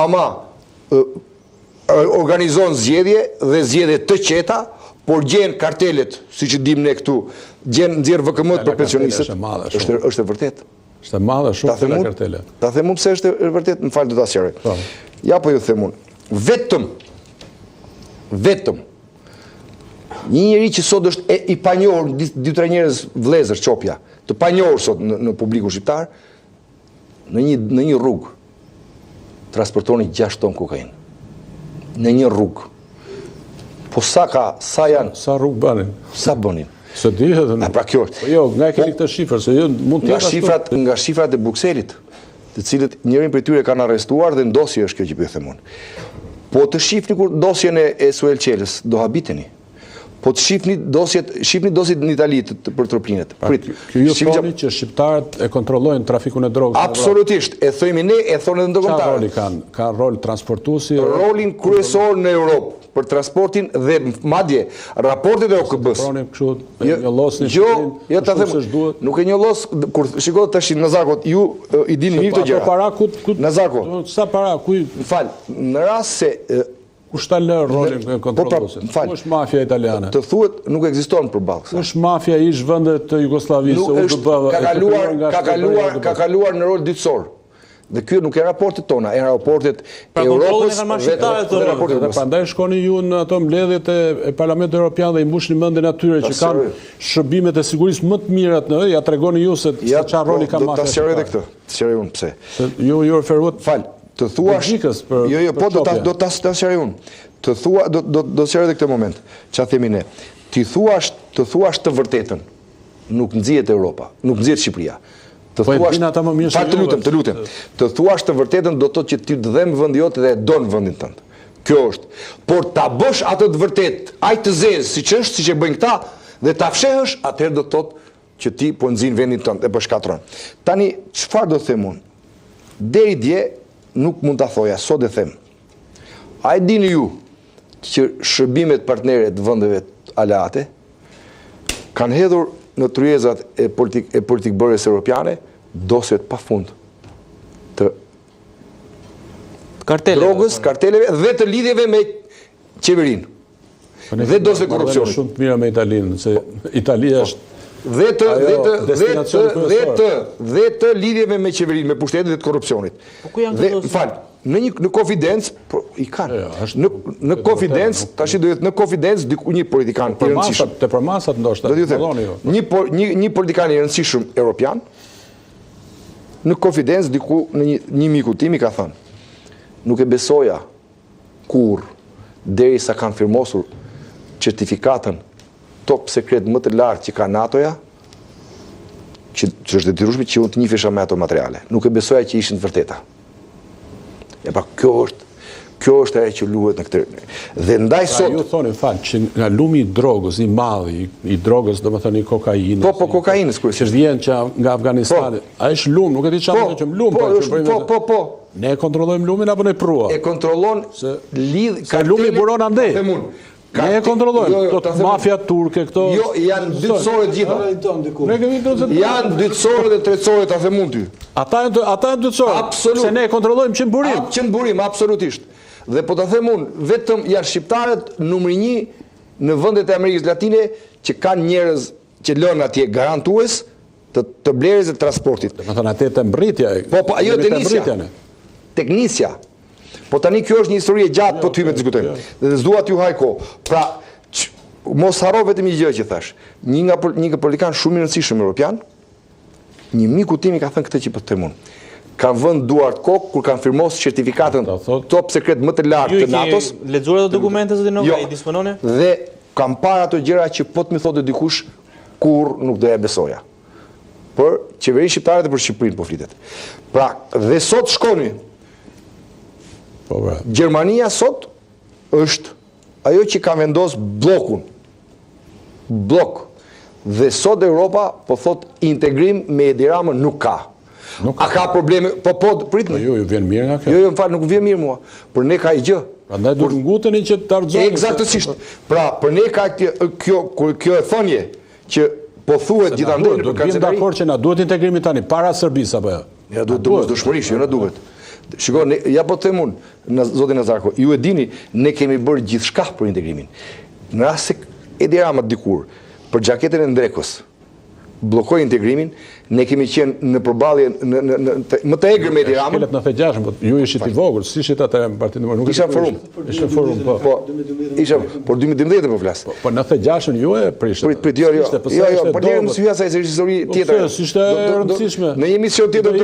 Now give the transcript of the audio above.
ama organizon zgjedhje dhe zgjedhje të qeta, por gjen kartelet, si që dim ne këtu, nxjerr VKM-t për pensionistët. Është e vërtet. Është e madhe shumë të kartele. Ta them unë pse është e vërtet, më fal do ta sqaroj. Ja po ju them unë. Vetëm një njeri që sot është i panjohur, 2-3 njerëz vëllezër qopja, të panjohur sot në publikun shqiptar, në një rrugë transportoni 6 ton kokainë. Në një rrugë. Po sa janë? Sa rrugë banin? Sa bënin? Se di edhe në... Pra kjo është. Po jo, nga keni këtë shifrë, se jo mund të nga shifrat e Brukselit, të cilët njërin për tyre kanë arrestuar dhe ndosje është kjo që për themon. Po të shifni kur dosjen e Suel Qelës, do habiteni. Po të shifni dosjet në Itali për troplinet. Kjo ju thoni që shqiptarët e kontrollojnë trafikun e drogës? Absolutisht. E thojmë ne, e thonë edhe ndërkombëtarët. Çfarë roli kanë? Ka rol transportuesi? Rolin kryesor në Europë për transportin dhe madje raportet e OKB-s. Jo, ta them, nuk e njollos, kur shikoj tash në Zakot, ju i dini mirë këto gjëra. Para ku? Në Zakot. Sa para ku? Fal, në rast se kush ta lë rolin e kontrolluesit? Ku është mafia italiane? Të thuhet nuk ekziston përballë kësaj. Ku është mafia ish vendet të Jugosllavisë, ka kaluar në rol dytësor. Dhe ky nuk e raportet tona, e raportet e Europës dhe raportet e prandaj shkoni ju në ato mbledhjet e Parlamentit Evropian dhe i mbushni mendjen atyre që kanë shërbimet e sigurisë më të mira në, ja tregoni ju se çfarë roli ka mafia. Do ta sqaroj edhe këtë. Sqaroj unë pse. Ju referuat të thuash, jo, po do ta sqaroj unë. Të thua do sqaroj edhe këtë moment. Çfarë themi ne? Të thuash të vërtetën. Nuk nxihet Europa, nuk nxihet Shqipëria. Të lutem. Të thuash të vërtetën do të thotë që ti të dhem vendi jot dhe e don vendin tënd. Kjo është. Por ta bësh atë të vërtet, aq të zezë siç është, siç e bëjnë këta, dhe ta fshehësh, atëherë do të thotë që ti po nxin vendin tënd e po shkatron. Tani çfarë do të them unë? Deri dje nuk mund ta thoja, sot e them. A e dini ju që shërbimet partnere të vendeve aleate kanë hedhur në tryezat e politikbërjes europiane dosjet pafund të drogës, karteleve dhe të lidhjeve me qeverinë. Dhe dosje korrupsionit. Shumë të mira me Italinë, se Italia është dhe të lidhjeve me qeverinë, me pushtetin dhe të korrupsionit. Po ku janë këto? Fal, në konfidencë i kanë. Në konfidencë, tash do jetë në konfidencë diku një politikan i rëndësishëm. Te përmasat ndoshta. Një politikan i rëndësishëm europian në konfidencë diku në një miku tim i ka thënë: "Nuk e besoja kur derisa kanë firmosur certifikatën top sekret më të lartë që ka NATO-ja, që është detyrueshme që unë të njihesha me ato materiale. Nuk e besoja që ishin të vërteta." E pa kjo është ajo që luhet në këtë. Dhe ndaj sot ju thoni që nga lumi i drogës i madh, i drogës, domethënë i kokainës. Po kokainës kur që vjen nga Afganistani. Ai është lum, nuk e di çfarë që lum. Po. Ne e kontrollojmë lumin apo ne prua? E kontrollon ka lumi buron andej. Ne e kontrollojmë. Mafia turke këto. Jo, janë dytësore të gjitha. Janë dytësore dhe tretësore, ta them unë ty. Ata janë dytësore. Se ne e kontrollojmë që në burim. Që në burim, absolutisht. Dhe po ta them unë, vetëm janë shqiptarët numri 1 në vendet e Amerikës Latine që kanë njerëz që lënë atje garantues të blerjes dhe transportit. Domethënë atë të mbritja. Po, ajo teknisja. Po tani kjo është një histori e gjatë, po të hyjmë të diskutojmë. Dhe s'dua t'ju haj kohë. Pra, mos harro vetëm një gjë që thash. Një politikan shumë i rëndësishëm europian, një miku tim i ka thënë këtë që po të them unë. Kanë vënë duart kokë kur kanë firmosur certifikatën top sekret më të lartë të NATO-s. Ju lexuar ato dokumente zoti Nova, i dispononi? Dhe kanë parë ato gjëra që po të më thotë dikush kur nuk do ja besoja. Për qeverinë shqiptare dhe për Shqipërinë po flitet. Pra, dhe sot shkoni. Gjermania sot është ajo që ka vendos blokun. Blok. Dhe sot Europa po thot integrim me Edi Ramën nuk ka. A ka probleme? Po, pritni. Jo, vjen mirë nga kjo. Jo, më fal, nuk vjen mirë mua. Por ne ka i gjë. Prandaj duhet nguteni që të argëzojmë. Eksaktësisht. Pra, për ne ka kjo e thënie që po thuhet gjithandej në kancelari. Do të dakord që na duhet integrimi tani para Serbisë apo jo? Ja duhet domosdoshmërisht, jo na duhet. Shiko, ja po të themun, zotin Nazarko, ju e dini, ne kemi bërë gjithçka për integrimin. Në rast se Edi Rama dikur, për xhaketën e Ndrekës, bllokoi integrimin, ne kemi qenë në përballje më të egër me Edi Ramën. Shkelet në the-6, po ju ishit i vogël, si ishit atë në Partinë Demokratike? Isha forum. Ishte forum, po. Isha, por 2012 po flas. Po në the-6 ju e prishte. Jo, për të më syja se ishte histori tjetër. Po, ishte e rëndësishme. Në një emision tjetër